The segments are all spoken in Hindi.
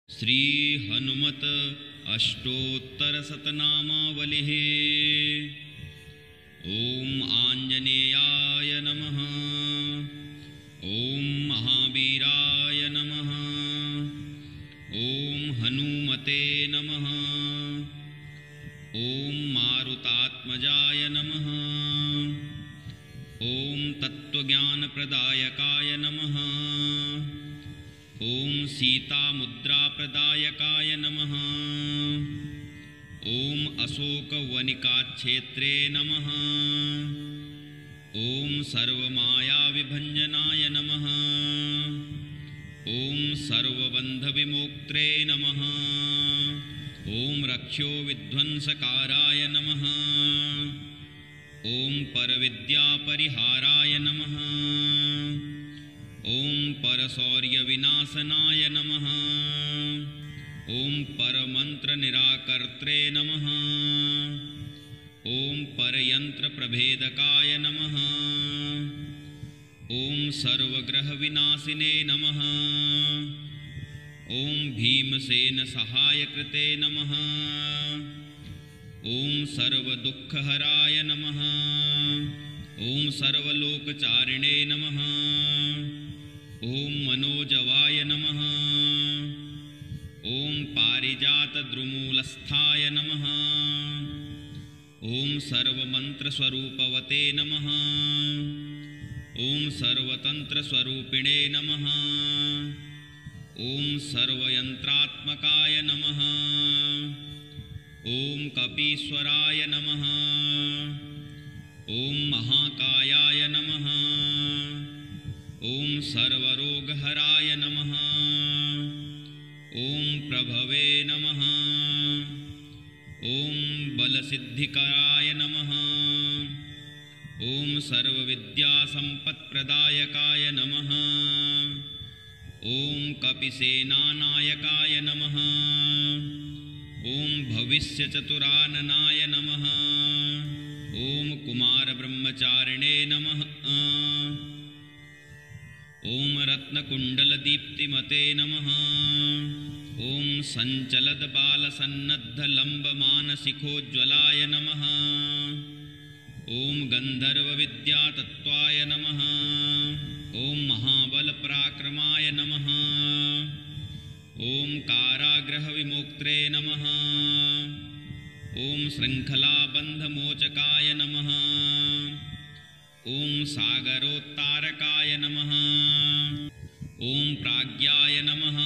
श्री हनुमत अष्टोत्तर शतनामावलिः। ओम आंजनेयाय नमः। ओम महावीराय नमः। ओम हनुमते नमः। ओम मारुतात्मजाय नमः। ओम तत्त्वज्ञानप्रदायकाय नमः। ओम सीतामुद्राप्रदायकाय नमः। ओम अशोकवनिकाक्षेत्रे नमः। ओम सर्वमायाविभञ्जनाय नमः। ओम सर्वबन्धविमोक्त्रे नमः। ओम रक्षोविध्वंसकाराय नमः। ओम परविद्यापरिहाराय नमः। ओम परशौर्यविनाशनाय नमः। ओम परमन्त्रनिराकर्त्रे नमः। ओम परयन्त्रप्रभेदकाय नमः। ओम सर्वग्रहविनाशिने नमः। ओम भीमसेनसहायकृते नमः। ओम सर्वदुःखहराय नमः। ओम सर्वलोकचारिणे नमः। ओम मनोजवाय नमः। ओम पारिजातद्रुमूलस्थाय नमः। ओम सर्वमन्त्रस्वरूपवते नमः। ओम सर्वतन्त्रस्वरूपिणे नमः। ओम सर्वयन्त्रात्मकाय नमः। ओम कपीश्वराय नमः। ओम महाकायाय नमः। ओम सर्वरोगहराय नमः। ओम प्रभवे नमः। ओम बलसिद्धिकराय नमः। ओम सर्वविद्यासम्पत्प्रदायकाय नमः। ओम कपिसेनानायकाय नमः। ओम भविष्यचतुराननाय नमः। ओम कुमारब्रह्मचारिणे नमः। ओम रत्नकुण्डलदीप्तिमते नमः। ओम सञ्चलद्बालसन्नद्धलम्बमानसिकोज्ज्वलाय नमः। ओम गन्धर्वविद्यातत्त्वाय नमः। ओम महाबलपराक्रमाय नमः। ओम कारागृहविमोक्त्रे नमः। ओम श्रृङ्खलाबन्धमोचकाय नमः। ओम सागरोत्तारकाय नमः। ओम प्राज्ञाय नमः।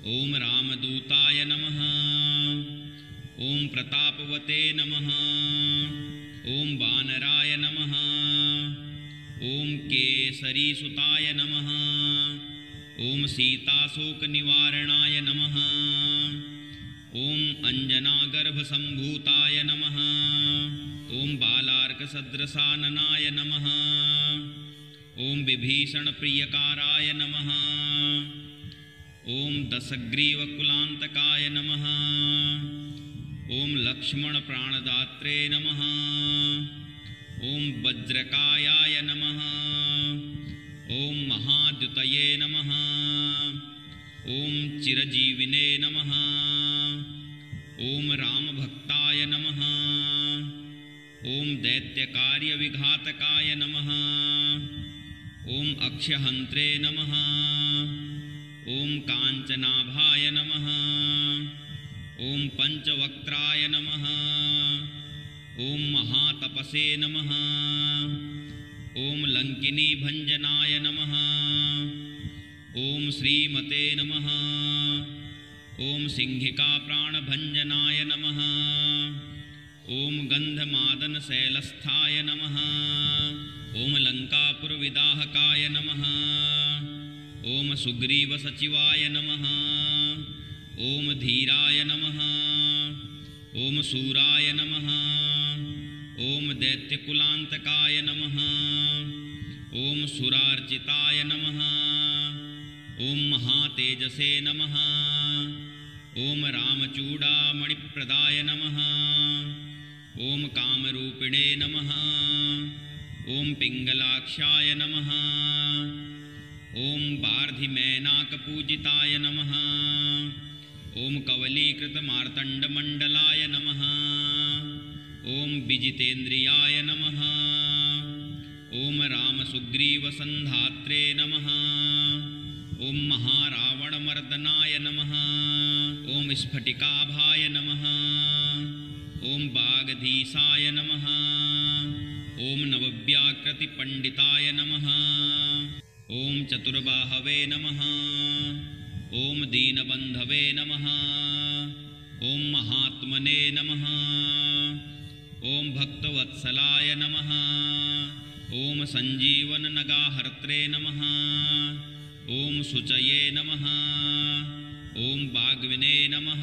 ओम रामदूताय नमः। ओम प्रतापवते नमः। ओम वानराय नमः। ओम केसरीसुताय नमः। ओम सीताशोकनिवारणाय नमः। ओम अंजनागर्भसम्भूताय नमः। ओम बालार्कसदृशाननाय नमः। ओम विभीषणप्रियकाराय नमः। ओम दशग्रीवकुलान्तकाय नमः। ओम लक्ष्मणप्राणदात्रे नमः। ओम वज्रकायाय नमः। ओम महाद्युतये नमः। ओम चिरजीविने नमः। ओम रामभक्ताय नमः। ओम दैत्यकार्यविघातकाय नमः। ओम अक्षहन्त्रे नमः। ओम काञ्चनाभाय नमः। ओम पंचवक्त्राय नमः। ओम महातपसे नमः। ओम लंकिनीभञ्जनाय नमः। ओम श्रीमते नमः। ओम सिंहिकाप्राणभञ्जनाय नमः। ओम गन्धमादनशैलस्थाय नमः। ओम लङ्कापुरविदाहकाय नमः। ओम सुग्रीवसचिवाय नमः। ओम धीराय नमः। ओम शूराय नमः। ओम दैत्यकुलान्तकाय नमः। ओम सुरार्चिताय नमः। ओम महातेजसे नमः। ओम रामचूडामणिप्रदाय नमः। ओम कामरूपिणे नमः। ओम पिङ्गलाक्षाय नमः। ओम वार्धिमेनाकपूजिताय नमः। ॐ कवलीकृतमार्तण्डमण्डलाय नमः। ॐ विजितेन्द्रियाय नमः। ॐ रामसुग्रीवसन्धात्रे नमः। ॐ महारावणमर्दनाय नमः। ॐ स्फटिकाभाय नमः। ॐ वागधीशाय नमः। ॐ नवव्याकृतिपण्डिताय नमः। ॐ चतुर्बाहवे नमः। ॐ दीनबन्धवे नमः। ॐ महात्मने नमः। ॐ भक्तवत्सलाय नमः। ॐ सञ्जीवननगाहर्त्रे नमः। ॐ शुचये नमः। ॐ वाग्विने नमः।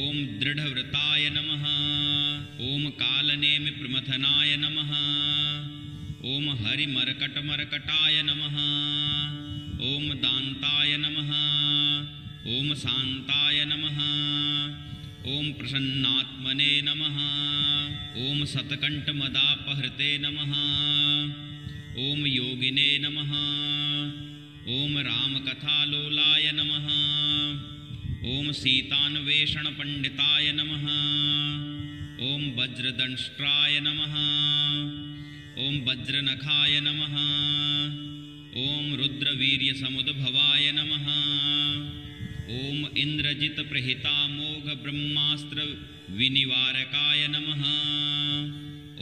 ॐ दृढव्रताय नमः। ॐ कालनेमिप्रमथनाय नमः। ॐ हरिमर्कटमर्कटाय नमः। ॐ दान्ताय नमः। ॐ शान्ताय नमः। ॐ प्रसन्नात्मने नमः। ॐ शतकण्ठमदापहृते नमः। ॐ योगिने नमः। ॐ रामकथालोलाय नमः। ॐ सीतान्वेषणपण्डिताय नमः। ॐ वज्रदंष्ट्राय नमः। ॐ वज्रनखाय नमः। ॐ रुद्रवीर्यसमुद्भवाय नमः। ॐ इन्द्रजितप्रहितामोघब्रह्मास्त्रविनिवारकाय नमः।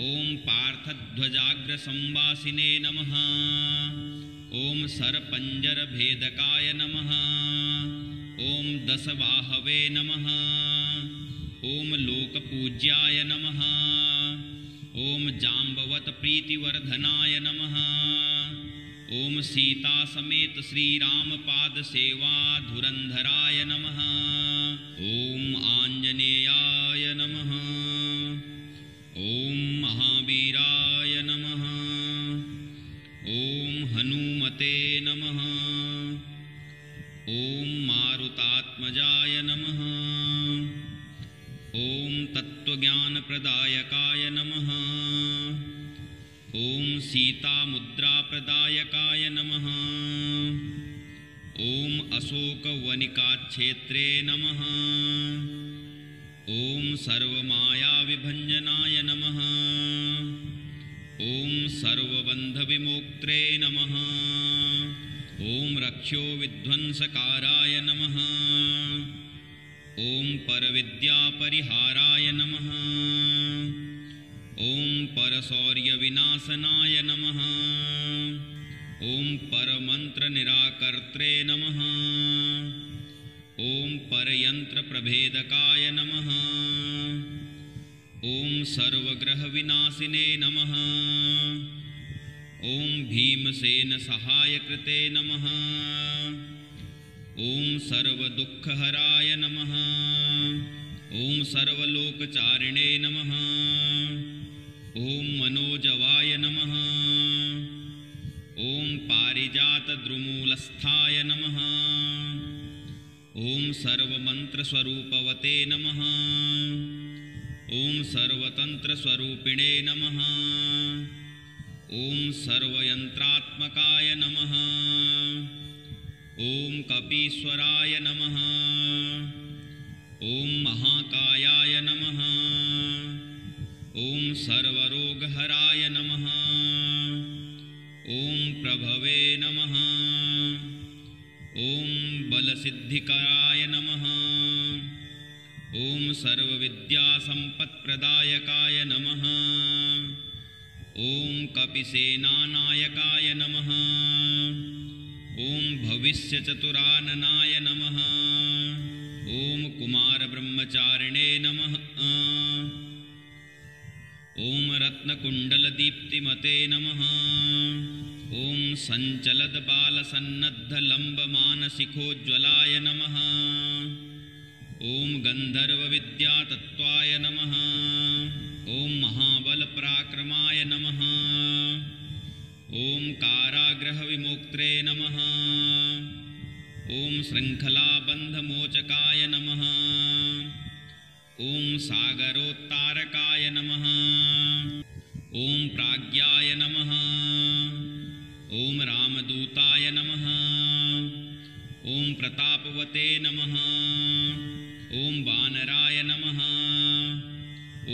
ॐ पार्थध्वजाग्रसंवासिने नमः। ॐ सरपञ्जरभेदकाय नमः। ॐ दशबाहवे नमः। ॐ लोकपूज्याय नमः। ॐ जाम्बवतप्रीतिवर्धनाय नमः। ॐ सीतासमेत श्रीरामपादसेवाधुरन्धराय नमः। ॐ आञ्जनेयाय नमः। ॐ महावीराय नमः। ॐ हनुमते नमः। ॐ मारुतात्मजाय नमः। ॐ तत्त्वज्ञानप्रदायकाय नमः। ॐ सीतामुद्राप्रदायकाय नमः। ॐ अशोकवनिकाक्षेत्रे नमः। ॐ सर्वमायाविभञ्जनाय नमः। ॐ सर्वबन्धविमोक्त्रे नमः। ॐ रक्षोविध्वंसकाराय नमः। ॐ परविद्यापरिहाराय नमः। ॐ परशौर्यविनाशनाय नमः। ॐ परमन्त्रनिराकर्त्रे नमः। ॐ परयन्त्रप्रभेदकाय नमः। ॐ सर्वग्रहविनाशिने नमः। ॐ भीमसेनसहायकृते नमः। ॐ सर्वदुःखहराय नमः। ॐ सर्वलोकचारिणे नमः। ॐ मनोजवाय नमः। ॐ पारिजातद्रुमूलस्थाय नमः। ॐ सर्वमन्त्रस्वरूपवते नमः। ॐ सर्वतन्त्रस्वरूपिणे नमः। ॐ सर्वयन्त्रात्मकाय नमः। ॐ कपीश्वराय नमः। ॐ महाकायाय नमः। ॐ सर्वरोगहराय नमः। ॐ प्रभवे नमः। ॐ बलसिद्धिकराय नमः। ॐ सर्वविद्यासम्पत्प्रदायकाय नमः। ॐ कपिसेनानायकाय नमः। ॐ भविष्यचतुराननाय नमः। ॐ कुमारब्रह्मचारिणे नमः। ॐ रत्नकुण्डलदीप्तिमते नमः। ॐ सञ्चलद्बालसन्नद्धलम्बमानसिखोज्ज्वलाय नमः। ॐ गन्धर्वविद्यातत्त्वाय नमः। ॐ महाबलपराक्रमाय नमः। ॐ कारागृहविमोक्त्रे नमः। ॐ शृङ्खलाबन्धमोचकाय नमः। ॐ सागरोत्तारकाय नमः। ॐ प्राज्ञाय नमः। ॐ रामदूताय नमः। ॐ ॐ प्रतापवते नमः। ॐ वानराय नमः।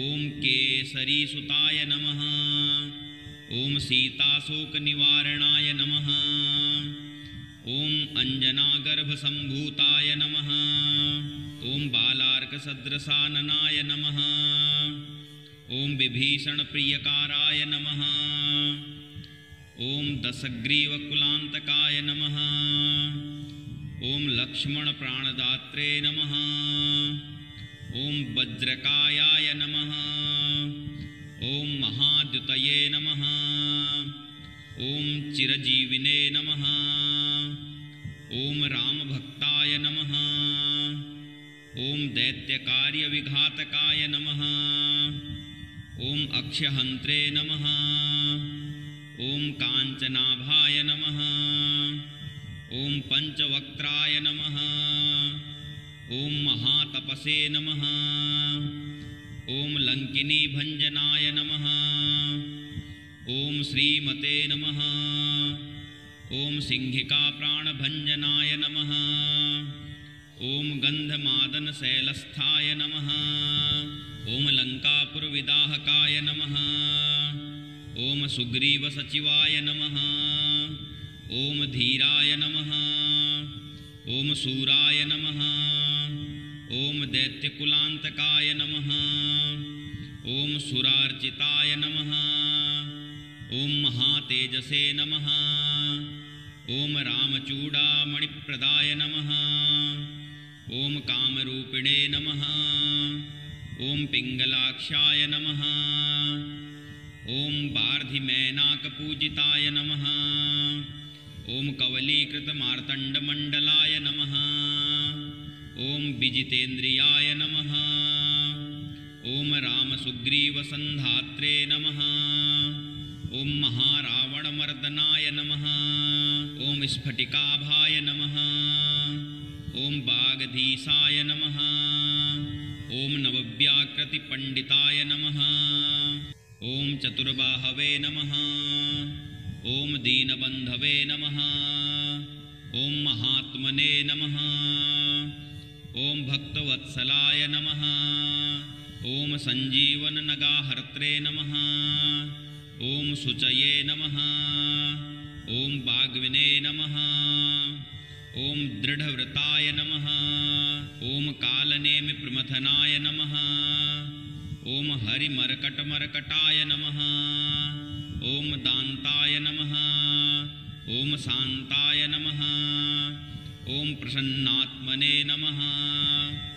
ॐ केसरीसुताय नमः। ॐ सीताशोकनिवारणाय नमः। ॐ अञ्जनागर्भसम्भूताय नमः। ॐ बालार्कसदृशाननाय नमः। ॐ विभीषणप्रियकाराय नमः। ॐ दशग्रीवकुलान्तकाय नमः। ॐ लक्ष्मणप्राणदात्रे नमः। ॐ वज्रकायाय नमः। ॐ महाद्युतये नमः। ॐ चिरजीविने नमः। ॐ रामभक्ताय नमः। ॐ दैत्यकार्यविघातकाय नमः। ॐ अक्षहन्त्रे नमः। ॐ काञ्चनाभाय नमः। ॐ पञ्चवक्त्राय नमः। ॐ महातपसे नमः। ॐ लङ्किनीभञ्जनाय नमः। ॐ श्रीमते नमः। ॐ सिंहिकाप्राणभञ्जनाय नमः। ॐ गन्धमादनशैलस्थाय नमः। ॐ लङ्कापुरविदाहकाय नमः। ॐ सुग्रीवसचिवाय नमः। ॐ धीराय नमः। ॐ शूराय नमः। ॐ दैत्यकुलान्तकाय नमः। ॐ सुरार्चिताय नमः। ॐ महातेजसे नमः। ॐ रामचूडामणिप्रदाय नमः। ॐ कामरूपिणे नमः। ॐ पिङ्गलाक्षाय नमः। ॐ वार्धिमेनाकपूजिताय नमः। ॐ कवलीकृतमार्तण्डमण्डलाय नमः। ॐ विजितेन्द्रियाय नमः। ॐ रामसुग्रीवसन्धात्रे नमः। ॐ महारावणमर्दनाय नमः। ॐ स्फटिकाभाय नमः। ॐ वागधीशाय नमः। ॐ नवव्याकृतिपण्डिताय नमः। ॐ चतुर्बाहवे नमः। ॐ दीनबन्धवे नमः। ॐ महात्मने नमः। ॐ भक्तवत्सलाय नमः। ॐ सञ्जीवननगाहर्त्रे नमः। ॐ शुचये नमः। ॐ वाग्विने नमः। ॐ दृढव्रताय नमः। ॐ कालनेमिप्रमथनाय नमः। ॐ हरिमर्कटमर्कटाय नमः। ॐ दान्ताय नमः। ॐ शान्ताय नमः। ॐ प्रसन्नात्मने नमः।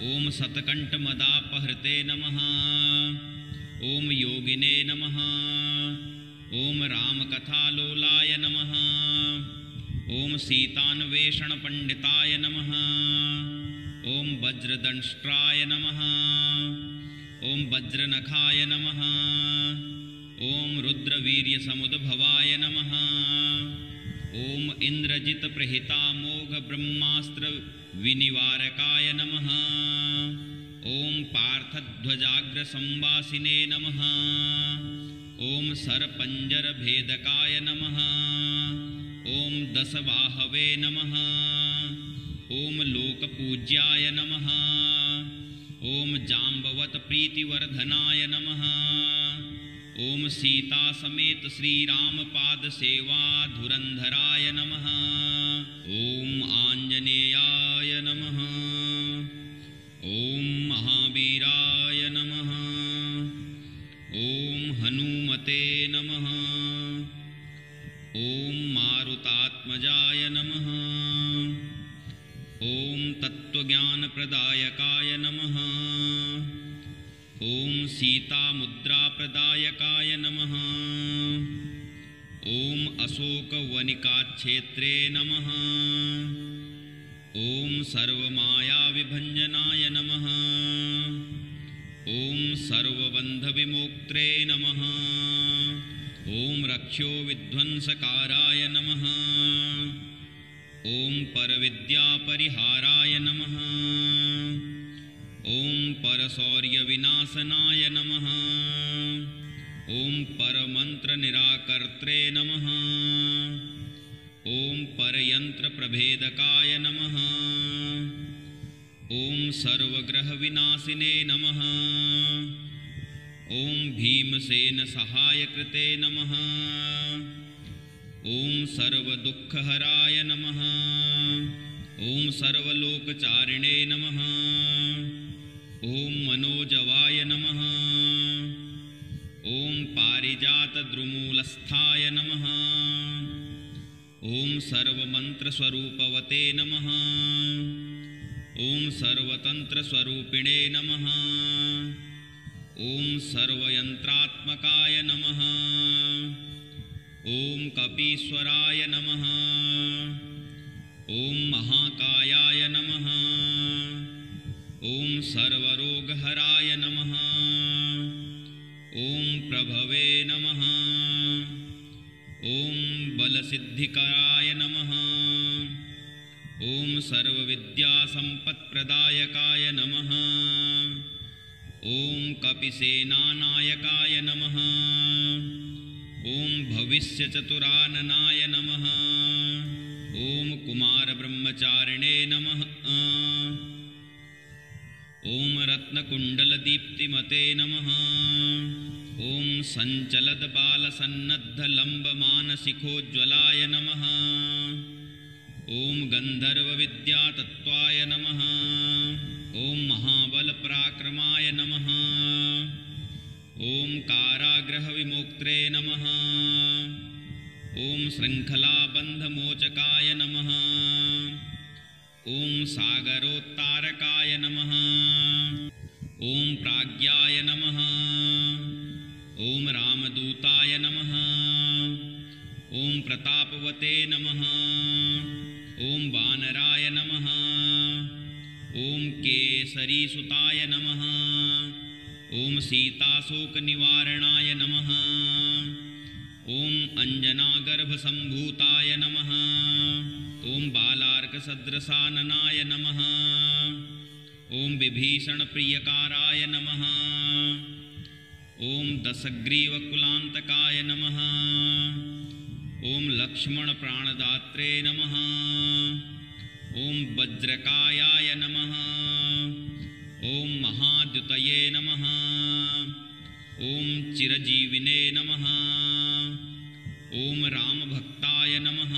ॐ शतकण्ठमदापहृते नमः। ॐ योगिने नमः। ॐ रामकथालोलाय नमः। ॐ सीतान्वेषणपण्डिताय नमः। ॐ वज्रदंष्ट्राय नमः। ॐ वज्रनखाय नमः। ॐ रुद्रवीर्यसमुद्भवाय नमः। ॐ इन्द्रजितप्रहितामोघब्रह्मास्त्रविनिवारकाय नमः। ॐ पार्थध्वजाग्रसंवासिने नमः। ॐ सरपञ्जरभेदकाय नमः। ॐ दशबाहवे नमः। ॐ लोकपूज्याय नमः। ॐ जाम्बवतप्रीतिवर्धनाय नमः। ॐ सीतासमेत श्रीरामपादसेवाधुरन्धराय नमः। ॐ आञ्जनेयाय नमः। ॐ महावीराय नमः। ॐ हनुमते नमः। ॐ मारुतात्मजाय नमः। ॐ तत्त्वज्ञानप्रदायकाय नमः। ॐ सीतामुद्राप्रदायकाय नमः। ॐ अशोकवनिकाक्षेत्रे नमः। ॐ सर्वमायाविभञ्जनाय नमः। ॐ सर्वबन्धविमोक्त्रे नमः। ॐ रक्षोविध्वंसकाराय नमः। ॐ परविद्यापरिहाराय नमः। ॐ परशौर्यविनाशनाय नमः। ॐ परमन्त्रनिराकर्त्रे नमः। ॐ परयन्त्रप्रभेदकाय नमः। ॐ सर्वग्रहविनाशिने नमः। ॐ भीमसेनसहायकृते नमः। ॐ सर्वदुःखहराय नमः। ॐ सर्वलोकचारिणे नमः। ॐ मनोजवाय नमः। ॐ पारिजातद्रुमूलस्थाय नमः। ॐ सर्वमन्त्रस्वरूपवते नमः। ॐ सर्वतन्त्रस्वरूपिणे नमः। ॐ सर्वयन्त्रात्मकाय नमः। ॐ कपीश्वराय नमः। ॐ महाकायाय नमः। ॐ सर्वरोगहराय नमः। ॐ प्रभवे नमः। ॐ बलसिद्धिकराय नमः। ॐ सर्वविद्यासम्पत्प्रदायकाय नमः। ॐ कपिसेनानायकाय नमः। ॐ भविष्यचतुराननाय नमः। ॐ कुमारब्रह्मचारिणे नमः। ॐ रत्नकुण्डलदीप्तिमते नमः। ॐ सञ्चलद्बालसन्नद्धलम्बमानसिखोज्ज्वलाय नमः। ॐ गन्धर्वविद्यातत्त्वाय नमः। ॐ महाबलपराक्रमाय नमः। ॐ कारागृहविमोक्त्रे नमः। ॐ शृङ्खलाबन्धमोचकाय नमः। ॐ सागरोत्तारकाय नमः। ॐ प्राज्ञाय नमः। ॐ रामदूताय नमः। ॐ प्रतापवते नमः। ॐ वानराय नमः। ॐ केसरीसुताय नमः। ॐ सीताशोकनिवारणाय नमः। ॐ अञ्जनागर्भसम्भूताय नमः। ॐ बालार्कसदृशाननाय नमः। ॐ विभीषणप्रियकाराय नमः। ॐ दशग्रीवकुलान्तकाय नमः। ॐ लक्ष्मणप्राणदात्रे नमः। ॐ वज्रकायाय नमः। ॐ महाद्युतये नमः। ॐ चिरजीविने नमः। ॐ रामभक्ताय नमः।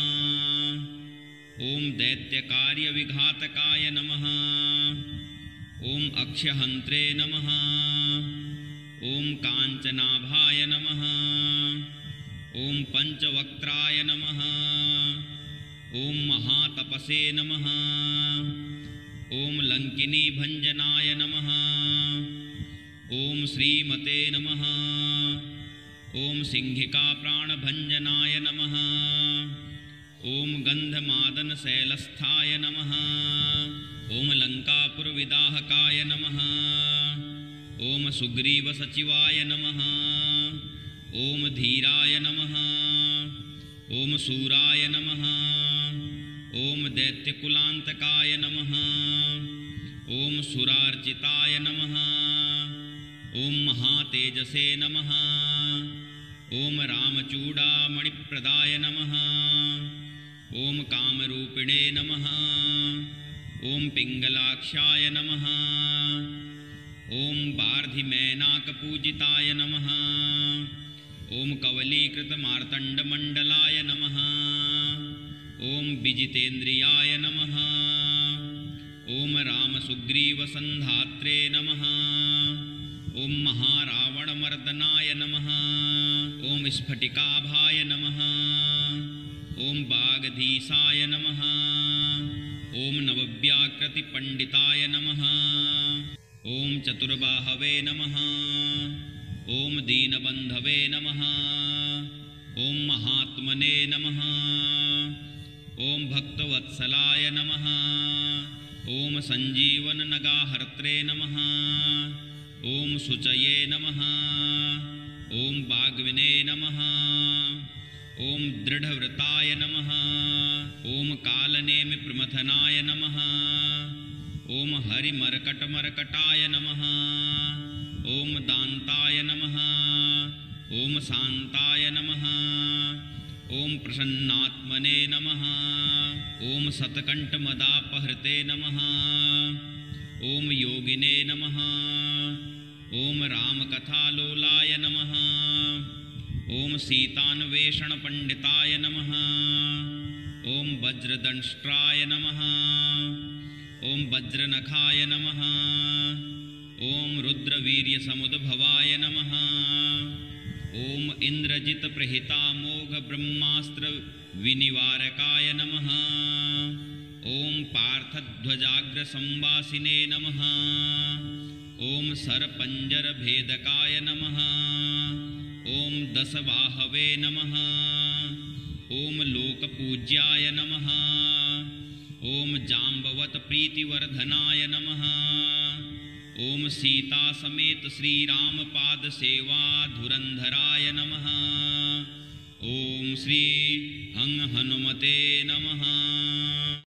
ॐ दैत्यकार्यविघातकाय नमः। ॐ अक्षहन्त्रे नमः। ॐ काञ्चनाभाय नमः। ॐ पञ्चवक्त्राय नमः। ॐ महातपसे नमः। ॐ लङ्किनीभञ्जनाय नमः। ॐ श्रीमते नमः। ॐ सिंहिकाप्राणभञ्जनाय नमः। ॐ गन्धमादनशैलस्थाय नमः। ॐ लङ्कापुरविदाहकाय नमः। ॐ सुग्रीवसचिवाय नमः। ॐ धीराय नमः। ॐ शूराय नमः। ॐ दैत्यकुलान्तकाय नमः। ॐ सुरार्चिताय नमः। ॐ महातेजसे नमः। ॐ रामचूडामणिप्रदाय नमः। ॐ कामरूपिणे नमः। ॐ पिङ्गलाक्षाय नमः। ॐ वार्धिमेनाकपूजिताय नमः। ॐ कवलीकृतमार्तण्डमण्डलाय नमः। ॐ विजितेन्द्रियाय नमः। ॐ रामसुग्रीवसन्धात्रे नमः। ॐ महारावणमर्दनाय नमः। ॐ स्फटिकाभाय नमः। ॐ वागधीशाय नमः। ॐ नवव्याकृतिपण्डिताय नमः। ॐ चतुर्बाहवे नमः। ॐ दीनबन्धवे नमः। ॐ महात्मने नमः। ॐ भक्तवत्सलाय नमः। ॐ सञ्जीवननगाहर्त्रे नमः। ॐ शुचये नमः। ॐ वाग्विने नमः। ॐ दृढव्रताय नमः। ॐ कालनेमिप्रमथनाय नमः। ॐ हरिमर्कटमर्कटाय नमः। ॐ दान्ताय नमः। ॐ शान्ताय नमः। ॐ प्रसन्नात्मने नमः। ॐ सतकण्ठमदापहृते नमः। ॐ योगिने नमः। ॐ रामकथालोलाय नमः। ॐ सीतान्वेषणपण्डिताय नमः। ॐ वज्रदंष्ट्राय नमः। ॐ वज्रनखाय नमः। ॐ रुद्रवीर्यसमुद्भवाय नमः। ॐ इन्द्रजित्प्रहितामोघब्रह्मास्त्रविनिवारकाय नमः। ॐ पार्थध्वजाग्रसंवासिने नमः। ॐ सरपञ्जरभेदकाय नमः। ॐ दशबाहवे नमः। ॐ लोकपूज्याय नमः। ॐ जाम्बवतप्रीतिवर्धनाय नमः। ॐ सीतासमेत श्रीरामपादसेवाधुरन्धराय नमः। ॐ श्री हनुमते नमः।